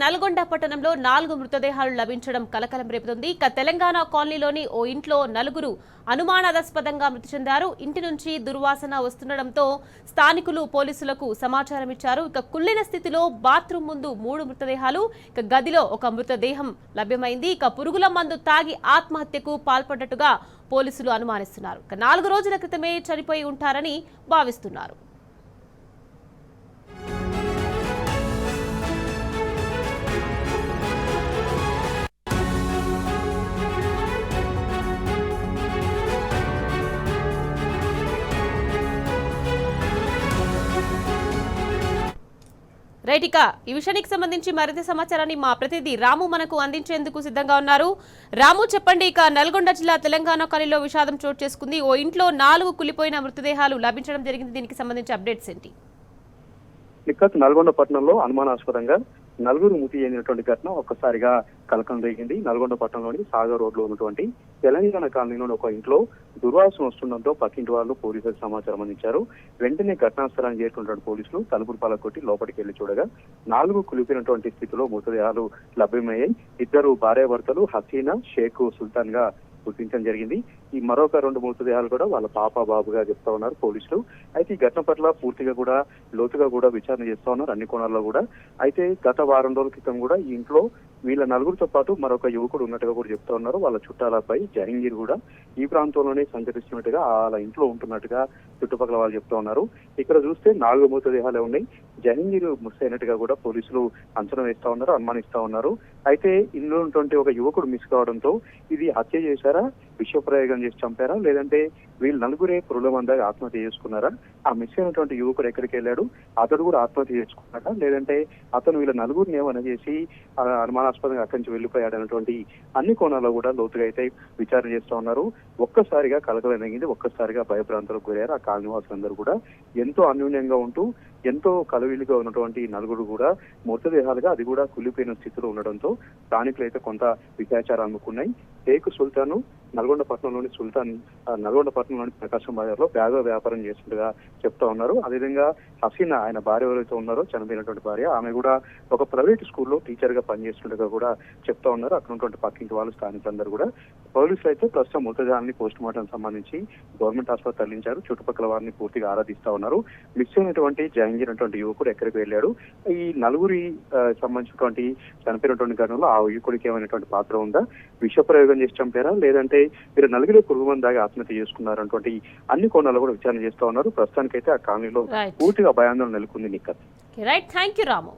నల్గొండ పట్టణంలో 4 మృతదేహాలు లభించడం కలకలం రేపుతుంది. ఇక తెలంగాణ కాలనీలోని ఓ ఇంట్లో 4 అనుమానాస్పదంగా మృతి చెందారు. ఇంటి నుంచి దుర్వాసన వస్తుండటంతో స్థానికులు పోలీసులకు సమాచారం ఇచ్చారు. ఇక కుళ్ళిన స్థితిలో బాత్రూమ్ ముందు 3 మృతదేహాలు, ఇక గదిలో ఒక మృతదేహం లభ్యమైంది. ఇక పురుగుల మందు తాగి ఆత్మహత్యకు పాల్పడ్డట్టుగా పోలీసులు అనుమానిస్తున్నారు. ఇక 4 రోజుల క్రితమే చనిపోయి ఉంటారని భావిస్తున్నారు. రైట్, ఇక ఈ విషయానికి సంబంధించి మరింత సమాచారాన్ని మా ప్రతినిధి రాము మనకు అందించేందుకు సిద్ధంగా ఉన్నారు. రాము, చెప్పండి. ఇక నల్గొండ జిల్లా తెలంగాణ కాలనీలో విషాదం చోటు చేసుకుంది. ఓ ఇంట్లో 4 కులిపోయిన మృతదేహాలు లభించడం జరిగింది. దీనికి సంబంధించి అప్డేట్స్ ఏంటి? నల్గొండ పట్టణంలో అనుమానాస్పదంగా 4 మృతి చెందినటువంటి ఘటన ఒక్కసారిగా కలకలం రేగింది. నల్గొండ పట్టణంలోని సాగర్ రోడ్ లో ఉన్నటువంటి తెలంగాణ కాలనీలోని ఒక ఇంట్లో దుర్వాసన వస్తుండటంతో పక్కింటి వాళ్ళు పోలీసులకు సమాచారం అందించారు. వెంటనే ఘటనా స్థలానికి చేరుకున్నటువంటి పోలీసులు తలుపులు పలకొట్టి లోపలికి వెళ్లి చూడగా 4 కులిపినటువంటి స్థితిలో మృతదేహాలు లభ్యమయ్యాయి. 2 భార్యాభర్తలు హసీనా, షేక్ సుల్తాన్ గా గుర్తించడం జరిగింది. ఈ మరొక 2 మృతదేహాలు కూడా వాళ్ళ పాప బాబుగా చెప్తా ఉన్నారు పోలీసులు. అయితే ఈ ఘటన పట్ల పూర్తిగా కూడా లోతుగా కూడా విచారణ చేస్తా ఉన్నారు అన్ని కోణాల్లో కూడా. అయితే గత వారం రోజుల క్రితం కూడా ఈ ఇంట్లో వీళ్ళ 4తో పాటు మరొక యువకుడు ఉన్నట్టుగా కూడా చెప్తా ఉన్నారు. వాళ్ళ చుట్టాల అబ్బాయి జహంగీర్ కూడా ఈ ప్రాంతంలోనే సంచరిస్తున్నట్టుగా వాళ్ళ ఇంట్లో ఉంటున్నట్టుగా చుట్టుపక్కల వాళ్ళు చెప్తా ఉన్నారు. ఇక్కడ చూస్తే 4 మృతదేహాలే ఉన్నాయి. జహంగీర్ మిస్ అయినట్టుగా కూడా పోలీసులు అంచనా వేస్తా ఉన్నారు, అనుమానిస్తా ఉన్నారు. అయితే ఇందులో ఉన్నటువంటి ఒక యువకుడు మిస్ కావడంతో ఇది హత్య చేశారా, విషప్రయోగం చేసి చంపారా, లేదంటే వీళ్ళు 4 పురుగుల మందాగా ఆత్మహత్య చేసుకున్నారా, ఆ మిస్ అయినటువంటి యువకుడు ఎక్కడికి వెళ్ళాడు, అతడు కూడా ఆత్మహత్య చేసుకున్నాడా, లేదంటే అతను వీళ్ళ 4 ఏమైనా చేసి అనుమానాస్పదంగా అక్కడి నుంచి వెళ్ళిపోయాడు అనేటువంటి అన్ని కోణాల్లో కూడా లోతుగా అయితే విచారణ చేస్తా ఉన్నారు. ఒక్కసారిగా కలకలం జరిగింది. ఒక్కసారిగా భయభ్రాంతులకు గురయ్యారు ఆ కాలనీవాసులందరూ కూడా. ఎంతో అన్యూన్యంగా ఉంటూ ఎంతో కలవిలుగా ఉన్నటువంటి 4 కూడా మృతదేహాలుగా, అది కూడా కులిపోయిన స్థితిలో ఉండడంతో స్థానికులు అయితే కొంత విచారాలు అందుకున్నాయి. షేక్ సుల్తాన్ నల్గొండ పట్టణంలోని ప్రకాశం బజార్ లో బ్యాగ్ వ్యాపారం చేసినట్టుగా చెప్తా ఉన్నారు. అదేవిధంగా హసీనా, ఆయన భార్య ఎవరైతే ఉన్నారో చనిపోయినటువంటి భార్య, ఆమె కూడా ఒక ప్రైవేట్ స్కూల్లో టీచర్ గా పనిచేస్తున్నట్టుగా కూడా చెప్తా ఉన్నారు. అక్కడ ఉన్నటువంటి పక్కింటి వాళ్ళు, స్థానికులందరూ కూడా. పోలీసులు అయితే ప్రస్తుతం మృతదేహాన్ని పోస్ట్ మార్టం సంబంధించి గవర్నమెంట్ ఆసుపత్రి తరలించారు. చుట్టుపక్కల వారిని పూర్తిగా ఆరాధిస్తా ఉన్నారు. మిస్ అయినటువంటి జహంగీర్ అటువంటి యువకుడు ఎక్కడికి వెళ్ళాడు, ఈ 4 సంబంధించినటువంటి చనిపోయినటువంటి ఘటనలో ఆ యువకుడికి ఏమైనటువంటి పాత్ర ఉందా, విషప్రయోగం చేసి చంపారా, లేదంటే మీరు 4 పురుగు మందాగా ఆత్మహత్య చేసుకున్నారు అటువంటి అన్ని కోణాలు కూడా విచారణ చేస్తా ఉన్నారు. ప్రస్తుతానికైతే ఆ కాలనీలో పూర్తిగా భయాందోళన నెలకొంది. Right, thank you Ramu.